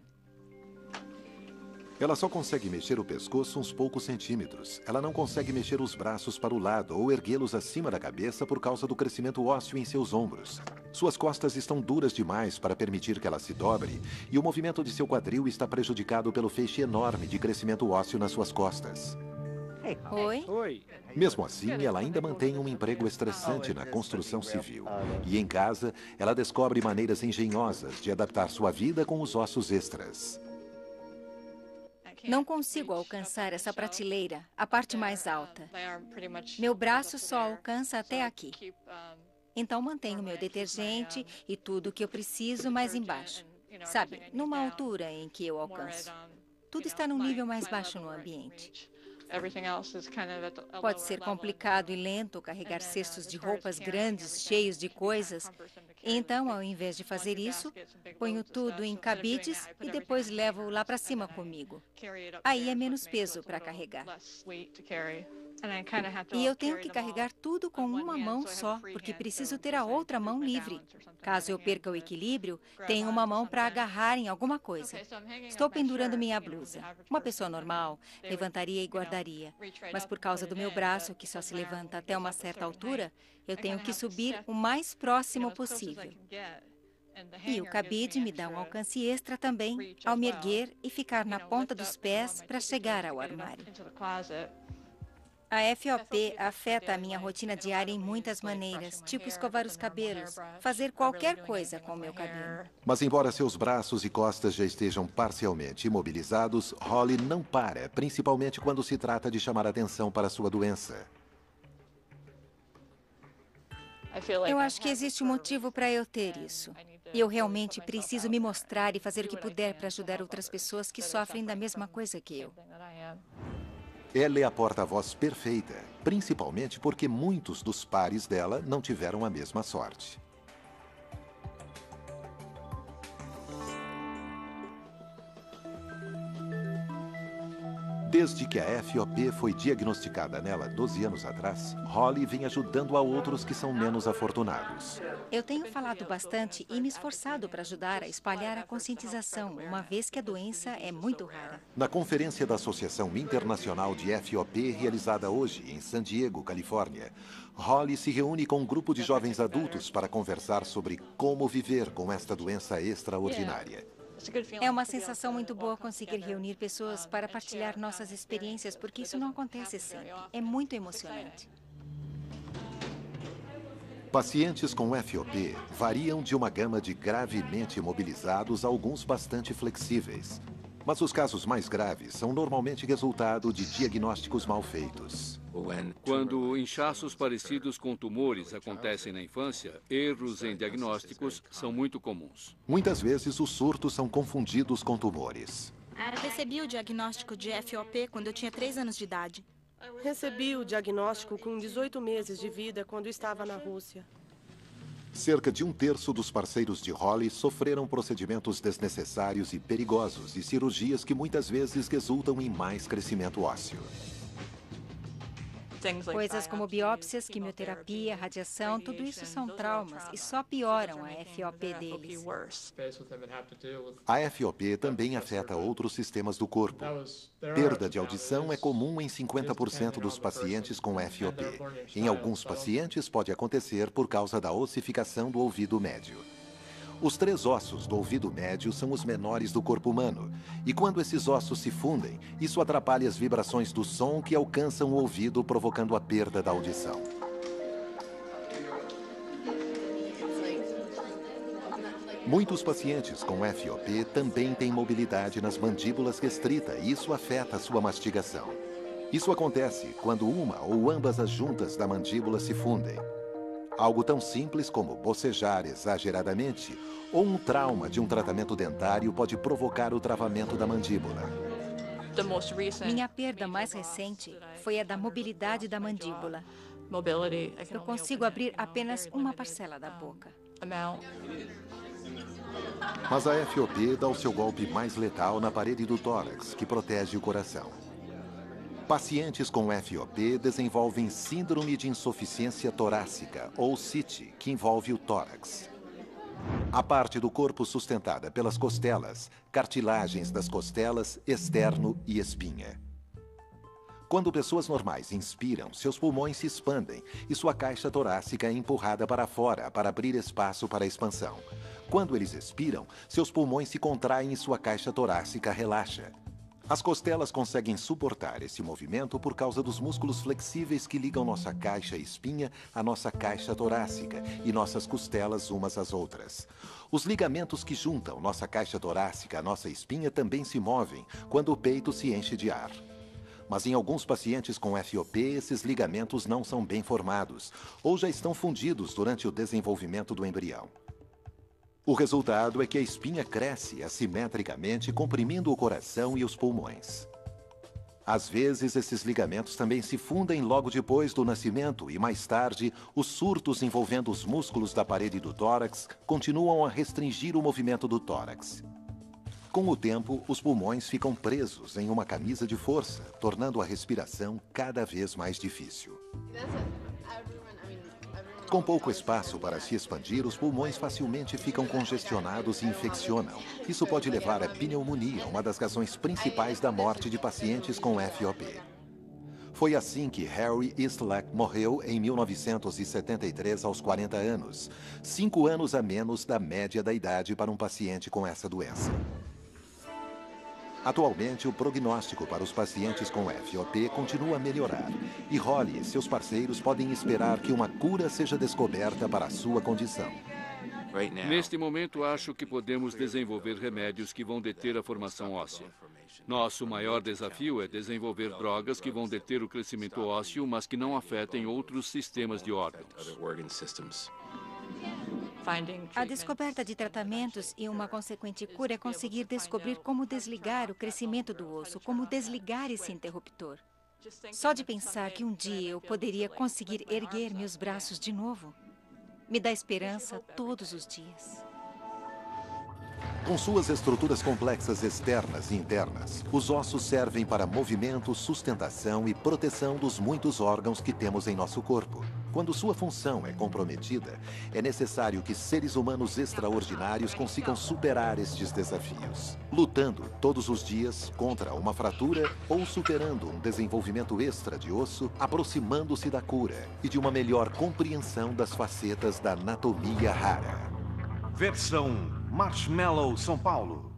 A: Ela só consegue mexer o pescoço uns poucos centímetros. Ela não consegue mexer os braços para o lado ou erguê-los acima da cabeça por causa do crescimento ósseo em seus ombros. Suas costas estão duras demais para permitir que ela se dobre e o movimento de seu quadril está prejudicado pelo feixe enorme de crescimento ósseo nas suas costas.
M: Oi?
A: Mesmo assim, ela ainda mantém um emprego estressante na construção civil. E em casa, ela descobre maneiras engenhosas de adaptar sua vida com os ossos extras.
M: Não consigo alcançar essa prateleira, a parte mais alta. Meu braço só alcança até aqui. Então mantenho meu detergente e tudo o que eu preciso mais embaixo. Sabe, numa altura em que eu alcanço. Tudo está num nível mais baixo no ambiente. Pode ser complicado e lento carregar cestos de roupas grandes, cheios de coisas. Então, ao invés de fazer isso, ponho tudo em cabides e depois levo lá para cima comigo. Aí é menos peso para carregar. E eu tenho que carregar tudo com uma mão só, porque preciso ter a outra mão livre. Caso eu perca o equilíbrio, tenho uma mão para agarrar em alguma coisa. Estou pendurando minha blusa. Uma pessoa normal levantaria e guardaria. Mas por causa do meu braço, que só se levanta até uma certa altura, eu tenho que subir o mais próximo possível. E o cabide me dá um alcance extra também, ao me erguer e ficar na ponta dos pés para chegar ao armário. A FOP afeta a minha rotina diária em muitas maneiras, tipo escovar os cabelos, fazer qualquer coisa com o meu cabelo.
A: Mas embora seus braços e costas já estejam parcialmente imobilizados, Holly não para, principalmente quando se trata de chamar atenção para sua doença.
M: Eu acho que existe um motivo para eu ter isso. E eu realmente preciso me mostrar e fazer o que puder para ajudar outras pessoas que sofrem da mesma coisa que eu.
A: Ela é a porta-voz perfeita, principalmente porque muitos dos pares dela não tiveram a mesma sorte. Desde que a FOP foi diagnosticada nela 12 anos atrás, Holly vem ajudando a outros que são menos afortunados.
M: Eu tenho falado bastante e me esforçado para ajudar a espalhar a conscientização, uma vez que a doença é muito rara.
A: Na conferência da Associação Internacional de FOP, realizada hoje em San Diego, Califórnia, Holly se reúne com um grupo de jovens adultos para conversar sobre como viver com esta doença extraordinária.
M: É uma sensação muito boa conseguir reunir pessoas para partilhar nossas experiências, porque isso não acontece sempre. É muito emocionante.
A: Pacientes com FOP variam de uma gama de gravemente imobilizados a alguns bastante flexíveis. Mas os casos mais graves são normalmente resultado de diagnósticos mal feitos.
C: Quando inchaços parecidos com tumores acontecem na infância, erros em diagnósticos são muito comuns.
A: Muitas vezes, os surtos são confundidos com tumores.
F: Recebi o diagnóstico de FOP quando eu tinha 3 anos de idade.
L: Recebi o diagnóstico com 18 meses de vida quando estava na Rússia.
A: Cerca de 1/3 dos parceiros de Holly sofreram procedimentos desnecessários e perigosos e cirurgias que muitas vezes resultam em mais crescimento ósseo.
M: Coisas como biópsias, quimioterapia, radiação, tudo isso são traumas e só pioram a FOP deles.
A: A FOP também afeta outros sistemas do corpo. Perda de audição é comum em 50% dos pacientes com FOP. Em alguns pacientes pode acontecer por causa da ossificação do ouvido médio. Os 3 ossos do ouvido médio são os menores do corpo humano. E quando esses ossos se fundem, isso atrapalha as vibrações do som que alcançam o ouvido, provocando a perda da audição. Muitos pacientes com FOP também têm mobilidade nas mandíbulas restrita e isso afeta a sua mastigação. Isso acontece quando uma ou ambas as juntas da mandíbula se fundem. Algo tão simples como bocejar exageradamente ou um trauma de um tratamento dentário pode provocar o travamento da mandíbula.
M: Minha perda mais recente foi a da mobilidade da mandíbula. Eu consigo abrir apenas uma parcela da boca.
A: Mas a FOP dá o seu golpe mais letal na parede do tórax, que protege o coração. Pacientes com FOP desenvolvem síndrome de insuficiência torácica, ou SIT, que envolve o tórax. A parte do corpo sustentada pelas costelas, cartilagens das costelas, externo e espinha. Quando pessoas normais inspiram, seus pulmões se expandem e sua caixa torácica é empurrada para fora para abrir espaço para a expansão. Quando eles expiram, seus pulmões se contraem e sua caixa torácica relaxa. As costelas conseguem suportar esse movimento por causa dos músculos flexíveis que ligam nossa caixa espinha à nossa caixa torácica e nossas costelas umas às outras. Os ligamentos que juntam nossa caixa torácica à nossa espinha também se movem quando o peito se enche de ar. Mas em alguns pacientes com FOP, esses ligamentos não são bem formados ou já estão fundidos durante o desenvolvimento do embrião. O resultado é que a espinha cresce assimetricamente, comprimindo o coração e os pulmões. Às vezes, esses ligamentos também se fundem logo depois do nascimento e, mais tarde, os surtos envolvendo os músculos da parede do tórax continuam a restringir o movimento do tórax. Com o tempo, os pulmões ficam presos em uma camisa de força, tornando a respiração cada vez mais difícil. Com pouco espaço para se expandir, os pulmões facilmente ficam congestionados e infeccionam. Isso pode levar à pneumonia, uma das razões principais da morte de pacientes com FOP. Foi assim que Harry Eastlack morreu em 1973 aos 40 anos, 5 anos a menos da média da idade para um paciente com essa doença. Atualmente, o prognóstico para os pacientes com FOP continua a melhorar e Holly e seus parceiros podem esperar que uma cura seja descoberta para a sua condição.
C: Neste momento, acho que podemos desenvolver remédios que vão deter a formação óssea. Nosso maior desafio é desenvolver drogas que vão deter o crescimento ósseo, mas que não afetem outros sistemas de órgãos.
M: A descoberta de tratamentos e uma consequente cura é conseguir descobrir como desligar o crescimento do osso, como desligar esse interruptor. Só de pensar que um dia eu poderia conseguir erguer meus braços de novo, me dá esperança todos os dias.
A: Com suas estruturas complexas externas e internas, os ossos servem para movimento, sustentação e proteção dos muitos órgãos que temos em nosso corpo. Quando sua função é comprometida, é necessário que seres humanos extraordinários consigam superar estes desafios, lutando todos os dias contra uma fratura ou superando um desenvolvimento extra de osso, aproximando-se da cura e de uma melhor compreensão das facetas da anatomia rara.
D: Versão Marshmallow São Paulo.